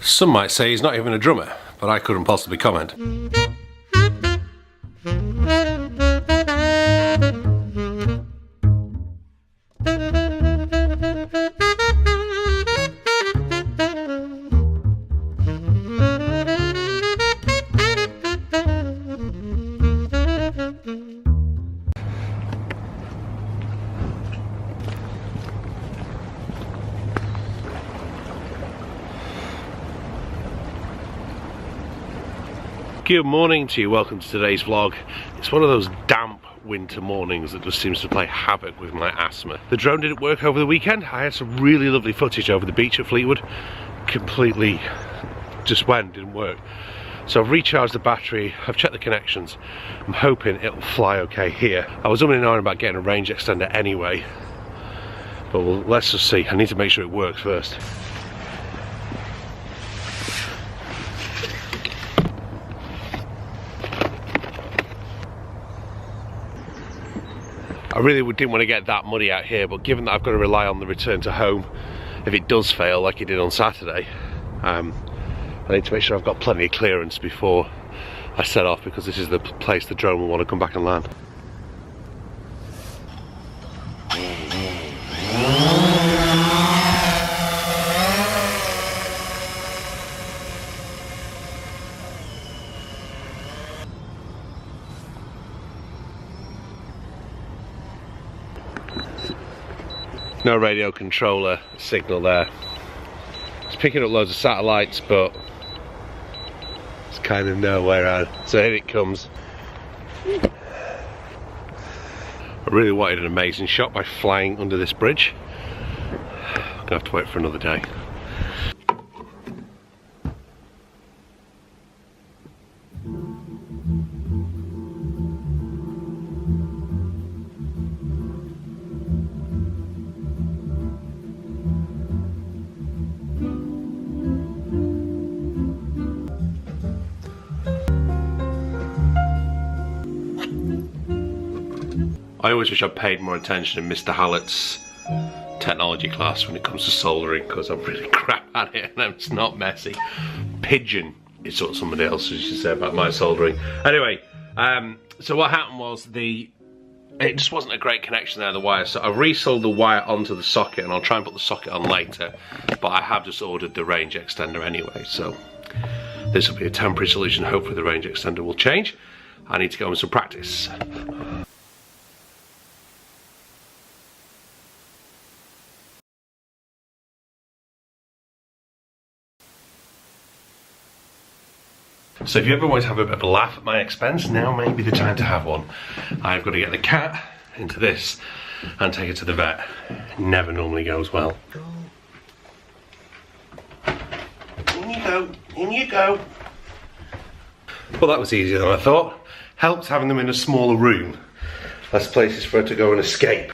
Some might say he's not even a drummer, but I couldn't possibly comment. Good morning to you, welcome to today's vlog. It's one of those damp winter mornings that just seems to play havoc with my asthma. The drone didn't work over the weekend. I had some really lovely footage over the beach at Fleetwood. Completely just didn't work. So I've recharged the battery, I've checked the connections. I'm hoping it'll fly okay here. I was umming and ahhing about getting a range extender anyway, but let's just see. I need to make sure it works first. I really didn't want to get that muddy out here, but given that I've got to rely on the return to home if it does fail like it did on Saturday, I need to make sure I've got plenty of clearance before I set off, because this is the place the drone will want to come back and land. No radio controller signal there. It's picking up loads of satellites, but it's kind of nowhere out. So here it comes. I really wanted an amazing shot by flying under this bridge. I'm gonna have to wait for another day. I always wish I'd paid more attention in Mr. Hallett's technology class when it comes to soldering, because I'm really crap at it and it's not messy. Pigeon is what somebody else used to say about my soldering. Anyway, so what happened was it just wasn't a great connection there, the wire, so I resoldered the wire onto the socket, and I'll try and put the socket on later, but I have just ordered the range extender anyway, so this will be a temporary solution. Hopefully the range extender will change. I need to go on some practice. So if you ever want to have a bit of a laugh at my expense, now may be the time to have one. I've got to get the cat into this and take it to the vet. It never normally goes well. In you go, in you go. Well, that was easier than I thought. Helps having them in a smaller room. Less places for her to go and escape.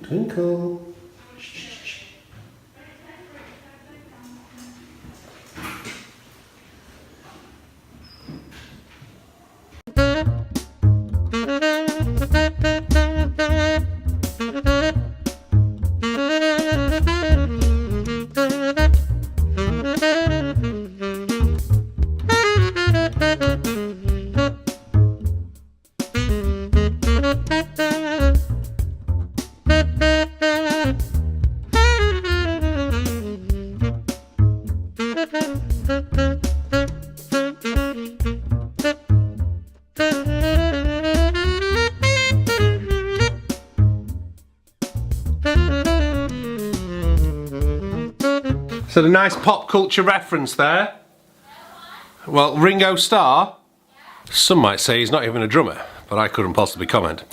Twinkle. So the nice pop culture reference there. Well, Ringo Starr. Some might say he's not even a drummer, but I couldn't possibly comment.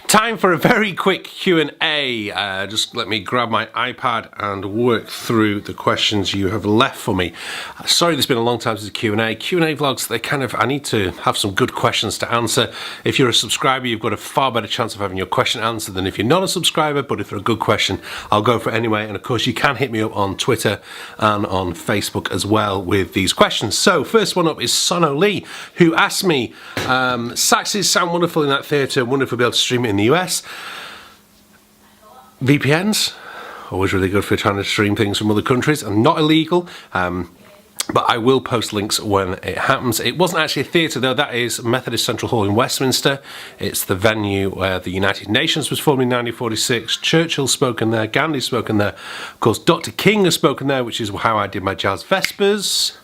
Time for a very quick Q&A. Just let me grab my iPad and work through the questions you have left for me. Sorry, there's been a long time since a Q&A. Q&A vlogs, I need to have some good questions to answer. If you're a subscriber, you've got a far better chance of having your question answered than if you're not a subscriber, but if they're a good question, I'll go for it anyway. And of course, you can hit me up on Twitter and on Facebook as well with these questions. So, first one up is Sono Lee, who asked me, saxes sound wonderful in that theatre, wonder if we'll be able to stream it in the US. VPNs? Always really good for trying to stream things from other countries, and not illegal. But I will post links when it happens. It wasn't actually a theatre though, that is Methodist Central Hall in Westminster. It's the venue where the United Nations was formed in 1946. Churchill's spoken there, Gandhi's spoken there. Of course, Dr. King has spoken there, which is how I did my jazz vespers.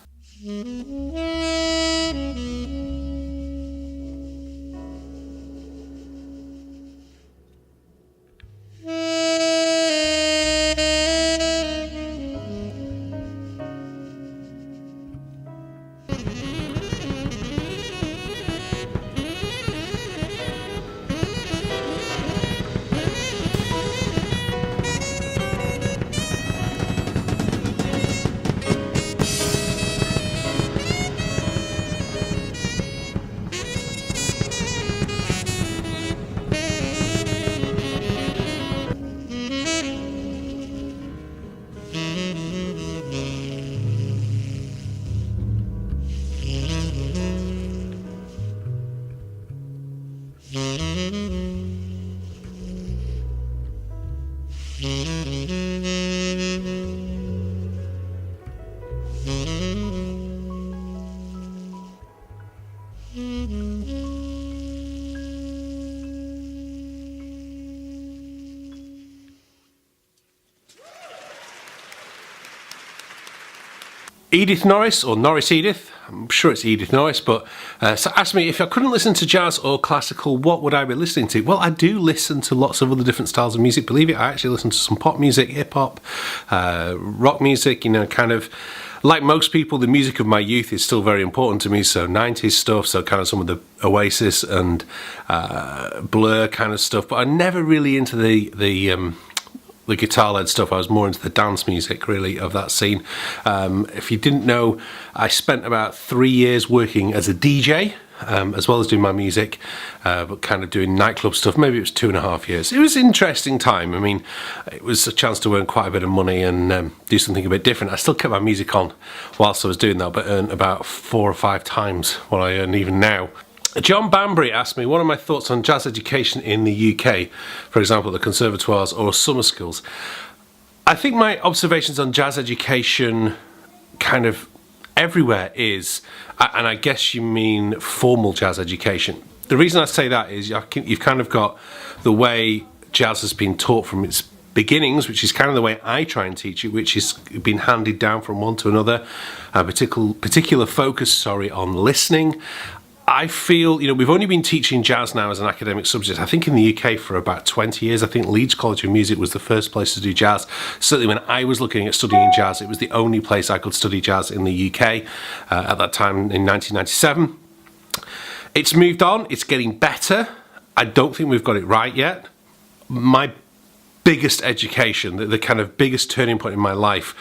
Edith Norris, or Norris Edith, I'm sure it's Edith Norris, but so asked me if I couldn't listen to jazz or classical, what would I be listening to? Well, I do listen to lots of other different styles of music, believe it. I actually listen to some pop music, hip-hop, rock music, you know, kind of like most people, the music of my youth is still very important to me, so 90s stuff, so kind of some of the Oasis and Blur kind of stuff, but I'm never really into the guitar-led stuff. I was more into the dance music, really, of that scene. If you didn't know, I spent about 3 years working as a DJ, as well as doing my music, but kind of doing nightclub stuff. Maybe it was 2.5 years. It was an interesting time. I mean, it was a chance to earn quite a bit of money and do something a bit different. I still kept my music on whilst I was doing that, but earned about 4 or 5 times what I earn even now. John Banbury asked me, what are my thoughts on jazz education in the UK, for example, the conservatoires or summer schools? I think my observations on jazz education kind of everywhere is, and I guess you mean formal jazz education. The reason I say that is you've kind of got the way jazz has been taught from its beginnings, which is kind of the way I try and teach it, which is been handed down from one to another, a particular focus, on listening. I feel, you know, we've only been teaching jazz now as an academic subject, I think in the UK for about 20 years. I think Leeds College of Music was the first place to do jazz. Certainly when I was looking at studying jazz, it was the only place I could study jazz in the UK at that time in 1997. It's moved on, it's getting better. I don't think we've got it right yet. My biggest education, the kind of biggest turning point in my life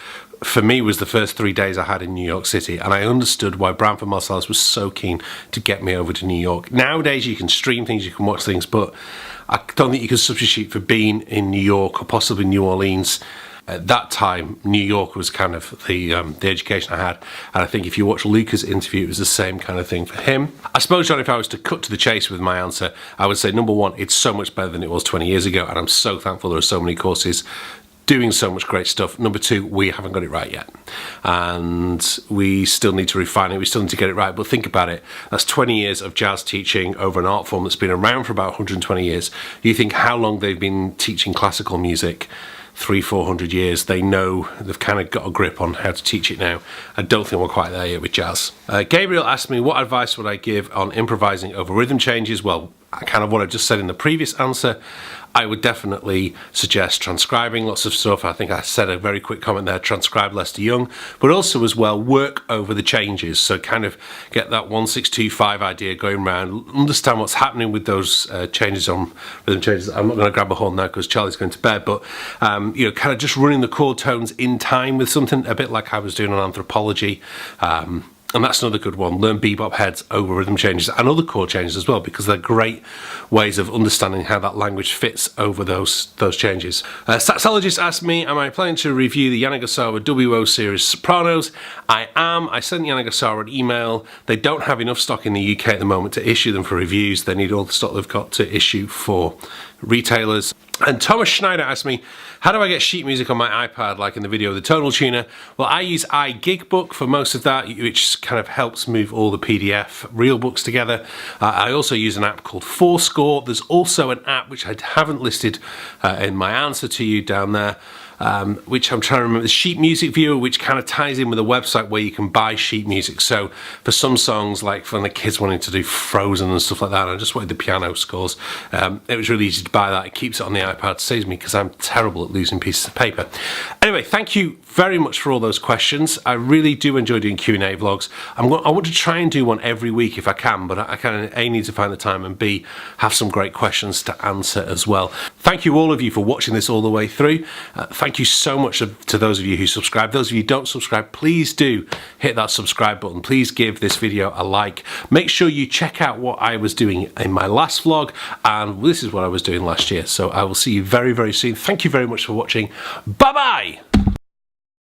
for me was the first 3 days I had in New York City, and I understood why Branford Marsalis was so keen to get me over to New York. Nowadays you can stream things, you can watch things, but I don't think you can substitute for being in New York or possibly New Orleans. At that time, New York was kind of the education I had, and I think if you watch Luca's interview, it was the same kind of thing for him. I suppose, John, if I was to cut to the chase with my answer, I would say, number one, it's so much better than it was 20 years ago, and I'm so thankful there are so many courses doing so much great stuff. Number two, we haven't got it right yet, and we still need to refine it, we still need to get it right. But think about it, that's 20 years of jazz teaching over an art form that's been around for about 120 years. You think how long they've been teaching classical music? 300-400 years. They know, they've kind of got a grip on how to teach it now. I don't think we're quite there yet with jazz. Gabriel asked me, what advice would I give on improvising over rhythm changes? Well, kind of what I just said in the previous answer. I would definitely suggest transcribing lots of stuff. I think I said a very quick comment there, transcribe Lester Young, but also as well work over the changes. So kind of get that 1-6-2-5 idea going around, understand what's happening with those changes on rhythm changes. I'm not going to grab a horn now because Charlie's going to bed, but you know, kind of just running the chord tones in time with something, a bit like I was doing on anthropology. And that's another good one. Learn bebop heads over rhythm changes and other chord changes as well, because they're great ways of understanding how that language fits over those changes. Saxologist asked me, am I planning to review the Yanagisawa WO series sopranos? I am. I sent Yanagisawa an email. They don't have enough stock in the UK at the moment to issue them for reviews. They need all the stock they've got to issue for retailers. And Thomas Schneider asked me, how do I get sheet music on my iPad like in the video of the tonal tuner? Well, I use iGigBook for most of that, which kind of helps move all the PDF real books together. I also use an app called Forshaw. There's also an app which I haven't listed in my answer to you down there, which I'm trying to remember, the Sheet Music Viewer, which kind of ties in with a website where you can buy sheet music. So for some songs, like for the kids wanting to do Frozen and stuff like that, I just wanted the piano scores. It was really easy to buy that. It keeps it on the iPad, saves me because I'm terrible at losing pieces of paper. Anyway, thank you very much for all those questions. I really do enjoy doing Q&A vlogs. I want to try and do one every week if I can, but I kind of A, need to find the time, and B, have some great questions to answer as well. Thank you all of you for watching this all the way through. Thank you so much to those of you who subscribe. Those of you who don't subscribe, please do hit that subscribe button. Please give this video a like. Make sure you check out what I was doing in my last vlog, and this is what I was doing last year. So I will see you very, very soon. Thank you very much for watching. Bye-bye!